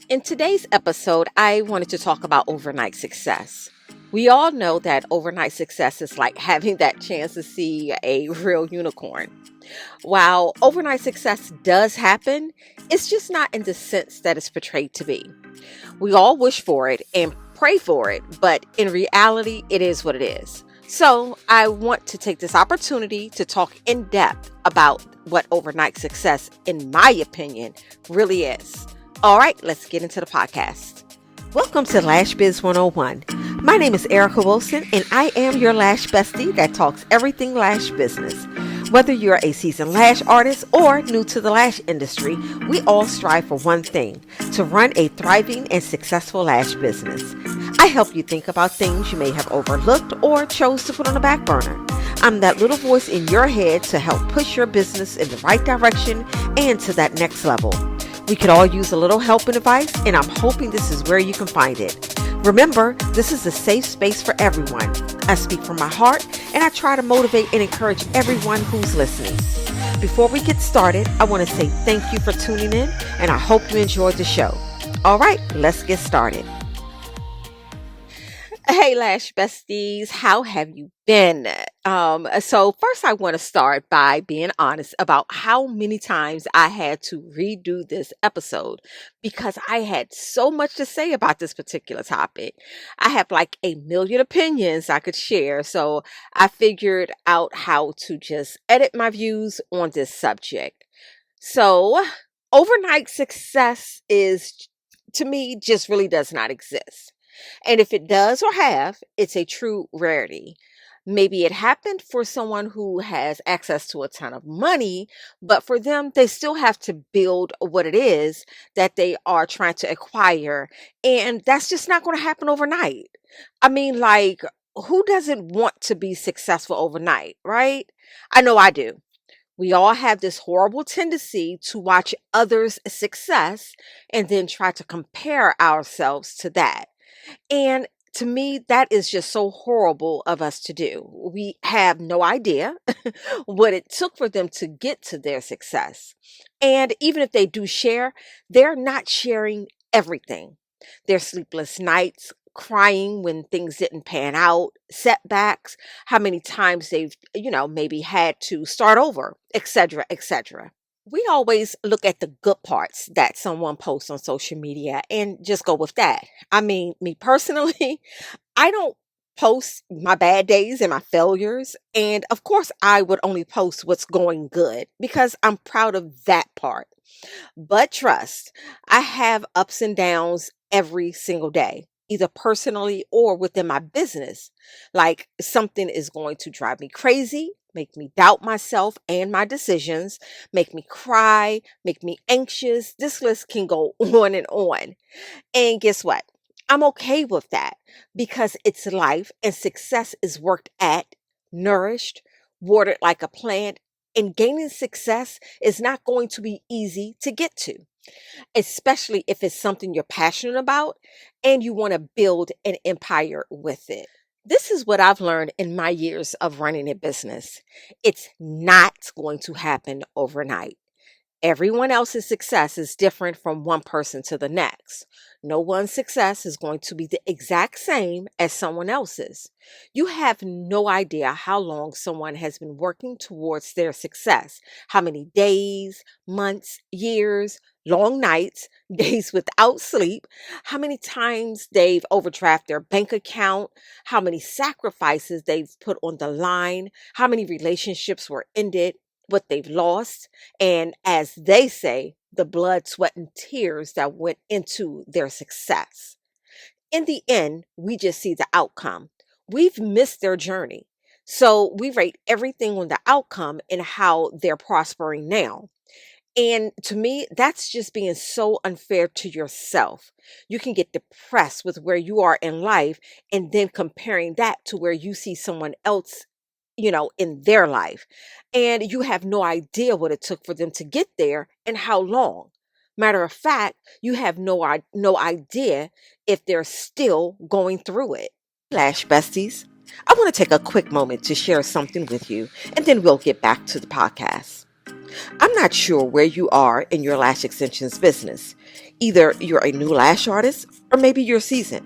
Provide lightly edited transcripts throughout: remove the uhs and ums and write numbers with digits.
In today's episode, I wanted to talk about overnight success. We all know that overnight success is like having that chance to see a real unicorn. While overnight success does happen, it's just not in the sense that it's portrayed to be. We all wish for it and pray for it, but in reality, it is what it is. So, I want to take this opportunity to talk in depth about what overnight success, in my opinion, really is. All right, let's get into the podcast. Welcome to Lash Biz 101. My name is Erica Wilson, and I am your lash bestie that talks everything lash business. Whether you're a seasoned lash artist or new to the lash industry, we all strive for one thing: to run a thriving and successful lash business. I help you think about things you may have overlooked or chose to put on the back burner. I'm that little voice in your head to help push your business in the right direction and to that next level. We could all use a little help and advice, and I'm hoping this is where you can find it. Remember, this is a safe space for everyone. I speak from my heart, and I try to motivate and encourage everyone who's listening. Before we get started, I want to say thank you for tuning in, and I hope you enjoyed the show. All right, let's get started. Hey, Lash Besties, how have you been? So first I want to start by being honest about how many times I had to redo this episode because I had so much to say about this particular topic. I have like a million opinions I could share, so I figured out how to just edit my views on this subject. So, overnight success is, to me, just really does not exist. And if it does or have, it's a true rarity. Maybe it happened for someone who has access to a ton of money, but for them, they still have to build what it is that they are trying to acquire. And that's just not going to happen overnight. I mean, like, who doesn't want to be successful overnight, right? I know I do. We all have this horrible tendency to watch others' success and then try to compare ourselves to that. And to me, that is just so horrible of us to do. We have no idea what it took for them to get to their success. And even if they do share, they're not sharing everything. Their sleepless nights, crying when things didn't pan out, setbacks, how many times they've, maybe had to start over, etc., etc. We always look at the good parts that someone posts on social media and just go with that. I mean, me personally, I don't post my bad days and my failures. And of course, I would only post what's going good because I'm proud of that part. But trust, I have ups and downs every single day, either personally or within my business. Like something is going to drive me crazy, make me doubt myself and my decisions, make me cry, make me anxious. This list can go on and on. And guess what? I'm okay with that because it's life and success is worked at, nourished, watered like a plant, and gaining success is not going to be easy to get to, especially if it's something you're passionate about and you want to build an empire with it. This is what I've learned in my years of running a business. It's not going to happen overnight. Everyone else's success is different from one person to the next. No one's success is going to be the exact same as someone else's. You have no idea how long someone has been working towards their success, how many days, months, years, long nights, days without sleep, how many times they've overdrafted their bank account, how many sacrifices they've put on the line, how many relationships were ended, what they've lost, and as they say, the blood, sweat, and tears that went into their success. In the end, we just see the outcome. We've missed their journey. So we rate everything on the outcome and how they're prospering now. And to me, that's just being so unfair to yourself. You can get depressed with where you are in life and then comparing that to where you see someone else in their life. And you have no idea what it took for them to get there and how long. Matter of fact, you have no idea if they're still going through it. Lash besties, I want to take a quick moment to share something with you, and then we'll get back to the podcast. I'm not sure where you are in your lash extensions business. Either you're a new lash artist or maybe you're seasoned.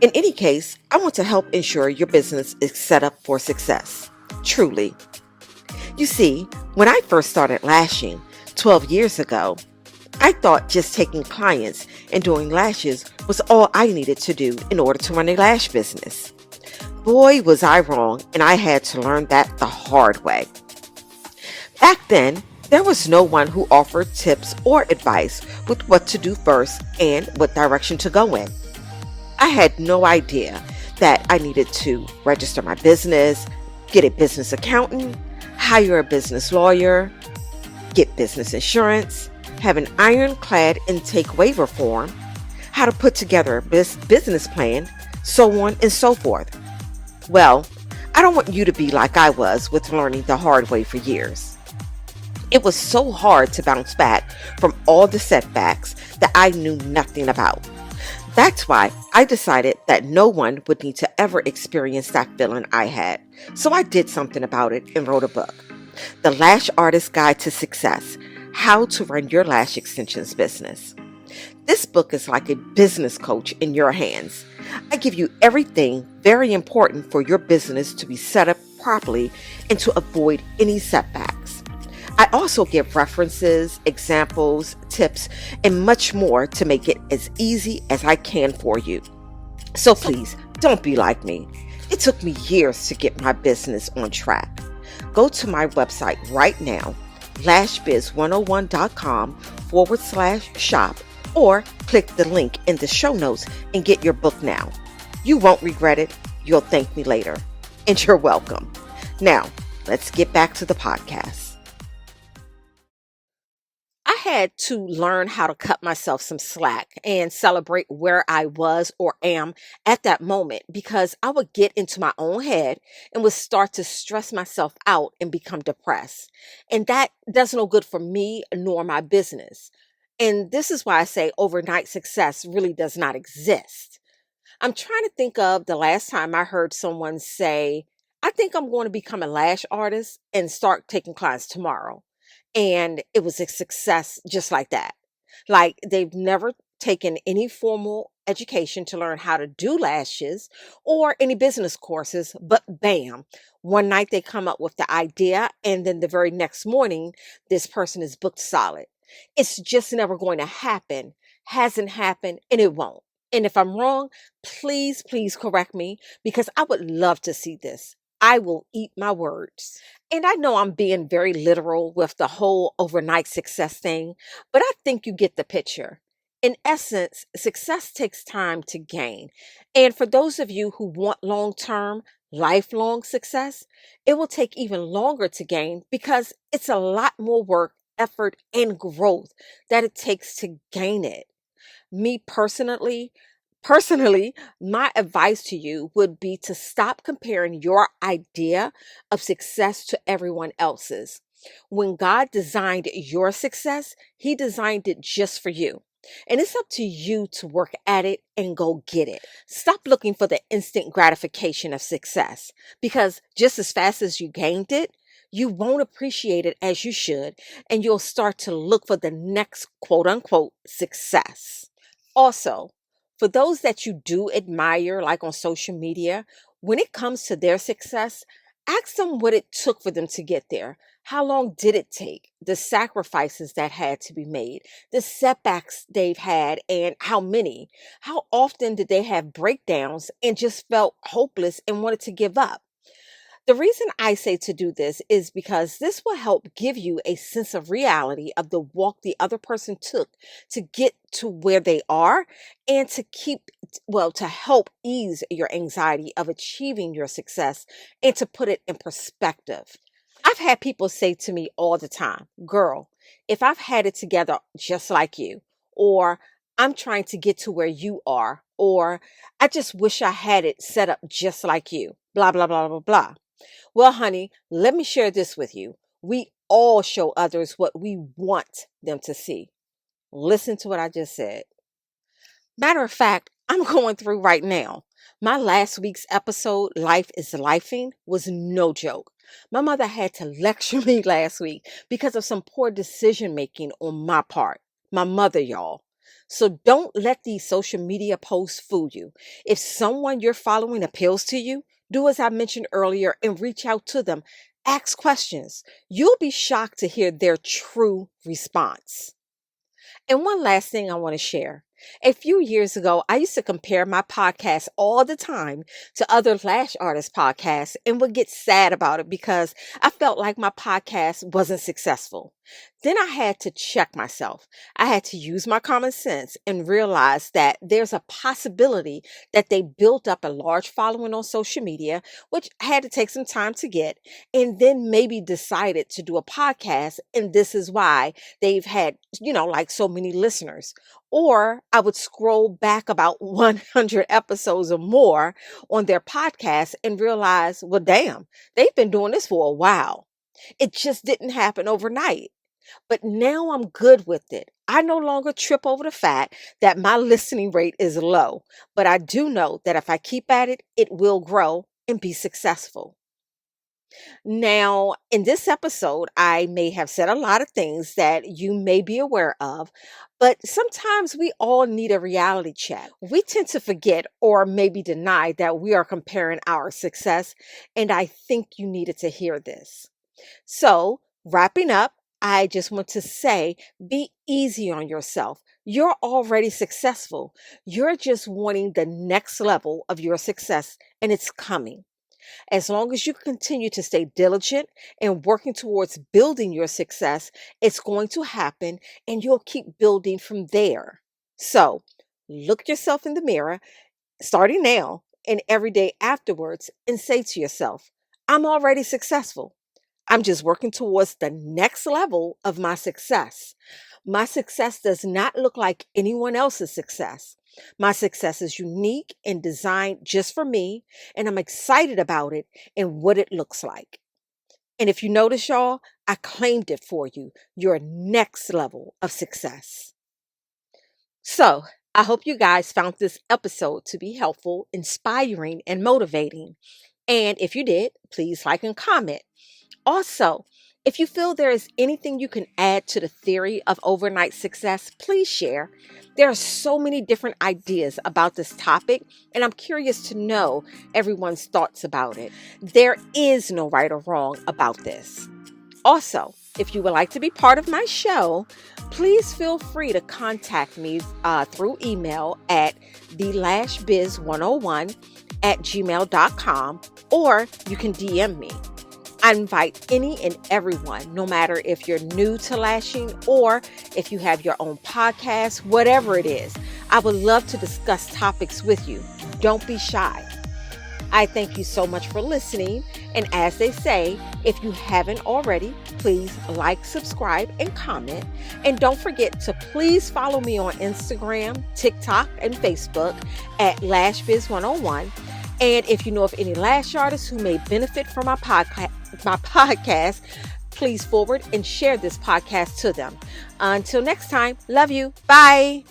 In any case, I want to help ensure your business is set up for success. Truly. You see, when I first started lashing 12 years ago, I thought just taking clients and doing lashes was all I needed to do in order to run a lash business. Boy, was I wrong, and I had to learn that the hard way. Back then, there was no one who offered tips or advice with what to do first and what direction to go in. I had no idea that I needed to register my business, get a business accountant, hire a business lawyer, get business insurance, have an ironclad intake waiver form, how to put together a business plan, so on and so forth. Well, I don't want you to be like I was with learning the hard way for years. It was so hard to bounce back from all the setbacks that I knew nothing about. That's why I decided that no one would need to ever experience that feeling I had. So I did something about it and wrote a book, The Lash Artist's Guide to Success: How to Run Your Lash Extensions Business. This book is like a business coach in your hands. I give you everything very important for your business to be set up properly and to avoid any setbacks. I also give references, examples, tips, and much more to make it as easy as I can for you. So please, don't be like me. It took me years to get my business on track. Go to my website right now, lashbiz101.com/shop, or click the link in the show notes and get your book now. You won't regret it. You'll thank me later. And you're welcome. Now, let's get back to the podcast. I had to learn how to cut myself some slack and celebrate where I was or am at that moment, because I would get into my own head and would start to stress myself out and become depressed. And that does no good for me nor my business. And this is why I say overnight success really does not exist. I'm trying to think of the last time I heard someone say, I think I'm going to become a lash artist and start taking clients tomorrow. And it was a success just like that. Like they've never taken any formal education to learn how to do lashes or any business courses, but bam, one night they come up with the idea, and then the very next morning, this person is booked solid. It's just never going to happen, hasn't happened, and it won't. And if I'm wrong, please correct me, because I would love to see this. I will eat my words. And I know I'm being very literal with the whole overnight success thing, but I think you get the picture. In essence, success takes time to gain. And for those of you who want long term, lifelong success, it will take even longer to gain because it's a lot more work, effort, and growth that it takes to gain it. Me personally, my advice to you would be to stop comparing your idea of success to everyone else's. When God designed your success, He designed it just for you. And it's up to you to work at it and go get it. Stop looking for the instant gratification of success, because just as fast as you gained it, you won't appreciate it as you should, and you'll start to look for the next quote unquote success. Also, for those that you do admire, like on social media, when it comes to their success, ask them what it took for them to get there. How long did it take? The sacrifices that had to be made, the setbacks they've had, and how many? How often did they have breakdowns and just felt hopeless and wanted to give up? The reason I say to do this is because this will help give you a sense of reality of the walk the other person took to get to where they are, and to to help ease your anxiety of achieving your success and to put it in perspective. I've had people say to me all the time, girl, if I've had it together just like you, or I'm trying to get to where you are, or I just wish I had it set up just like you, blah, blah, blah, blah, blah. Well, honey, let me share this with you. We all show others what we want them to see. Listen to what I just said. Matter of fact, I'm going through right now. My last week's episode, Life is Lifing, was no joke. My mother had to lecture me last week because of some poor decision making on my part. My mother, y'all. So don't let these social media posts fool you. If someone you're following appeals to you, do as I mentioned earlier and reach out to them. Ask questions. You'll be shocked to hear their true response. And one last thing I want to share. A few years ago, I used to compare my podcast all the time to other Lash artist podcasts and would get sad about it because I felt like my podcast wasn't successful. Then I had to check myself. I had to use my common sense and realize that there's a possibility that they built up a large following on social media, which had to take some time to get, and then maybe decided to do a podcast. And this is why they've had, like so many listeners. Or I would scroll back about 100 episodes or more on their podcast and realize, well, damn, they've been doing this for a while. It just didn't happen overnight. But now I'm good with it. I no longer trip over the fact that my listening rate is low, but I do know that if I keep at it, it will grow and be successful. Now, in this episode, I may have said a lot of things that you may be aware of, but sometimes we all need a reality check. We tend to forget or maybe deny that we are comparing our success, and I think you needed to hear this. So, wrapping up, I just want to say be easy on yourself. You're already successful. You're just wanting the next level of your success, and it's coming. As long as you continue to stay diligent and working towards building your success, it's going to happen and you'll keep building from there. So, look yourself in the mirror, starting now and every day afterwards, and say to yourself, I'm already successful. I'm just working towards the next level of my success. My success does not look like anyone else's success. My success is unique and designed just for me, and I'm excited about it and what it looks like. And if you notice, y'all, I claimed it for you, your next level of success. So, I hope you guys found this episode to be helpful, inspiring, and motivating. And if you did, please like and comment. Also, if you feel there is anything you can add to the theory of overnight success, please share. There are so many different ideas about this topic, and I'm curious to know everyone's thoughts about it. There is no right or wrong about this. Also, if you would like to be part of my show, please feel free to contact me through email at thelashbiz101@gmail.com, or you can DM me. I invite any and everyone, no matter if you're new to lashing or if you have your own podcast, whatever it is. I would love to discuss topics with you. Don't be shy. I thank you so much for listening. And as they say, if you haven't already, please like, subscribe, and comment. And don't forget to please follow me on Instagram, TikTok, and Facebook at LashBiz101. And if you know of any lash artists who may benefit from my podcast, please forward and share this podcast to them. Until next time, love you. Bye.